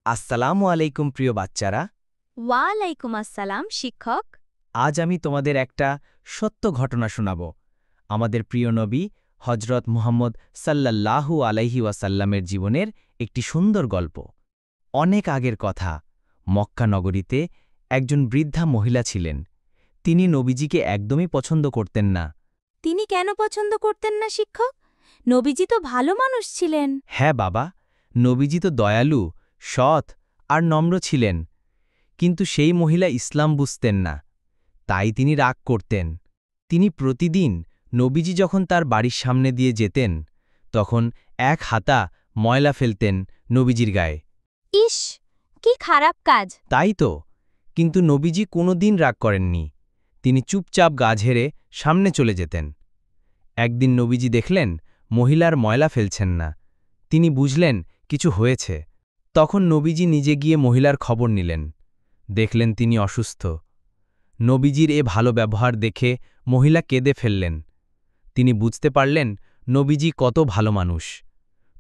আসসালামু আলাইকুম প্রিয় বাচ্চারা। ওয়ালাইকুম আসসালাম শিক্ষক। আজ আমি তোমাদের একটা সত্য ঘটনা শোনাব। আমাদের প্রিয় নবী হজরত মুহাম্মদ সাল্লাল্লাহু আলাইহি ওয়াসাল্লামের জীবনের একটি সুন্দর গল্প। অনেক আগের কথা, মক্কা নগরীতে একজন বৃদ্ধা মহিলা ছিলেন। তিনি নবীজিকে একদমই পছন্দ করতেন না। তিনি কেন পছন্দ করতেন না শিক্ষক? নবীজি তো ভালো মানুষ ছিলেন। হ্যাঁ বাবা, নবীজি তো দয়ালু, সৎ আর নম্র ছিলেন। কিন্তু সেই মহিলা ইসলাম বুঝতেন না, তাই তিনি রাগ করতেন। তিনি প্রতিদিন নবীজি যখন তার বাড়ির সামনে দিয়ে যেতেন, তখন এক হাতা ময়লা ফেলতেন নবীজির গায়ে। ইস, কি খারাপ কাজ! তাই তো, কিন্তু নবীজি কোনোদিন রাগ করেননি। তিনি চুপচাপ গা ঝেড়ে সামনে চলে যেতেন। একদিন নবীজি দেখলেন মহিলার ময়লা ফেলছেন না। তিনি বুঝলেন কিছু হয়েছে। তখন নবীজি নিজে গিয়ে মহিলার খবর নিলেন। দেখলেন তিনি অসুস্থ। নবীজির এ ভালো ব্যবহার দেখে মহিলা কেঁদে ফেললেন। তিনি বুঝতে পারলেন নবীজি কত ভালো মানুষ।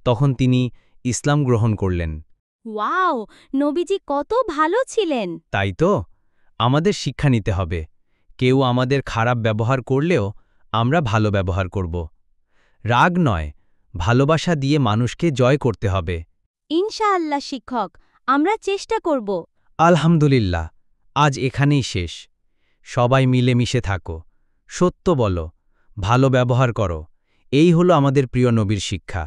তখন তিনি ইসলাম গ্রহণ করলেন। ওয়াও, নবীজি কত ভালো ছিলেন! তাই তো, আমাদের শিক্ষা নিতে হবে। কেউ আমাদের খারাপ ব্যবহার করলেও আমরা ভালো ব্যবহার করব। রাগ নয়, ভালোবাসা দিয়ে মানুষকে জয় করতে হবে। ইনশাআল্লাহ শিক্ষক, আমরা চেষ্টা করব। আলহামদুলিল্লাহ, আজ এখানেই শেষ। সবাই মিলেমিশে থাকো, সত্য বলো, ভালো ব্যবহার করো। এই হলো আমাদের প্রিয় নবীর শিক্ষা।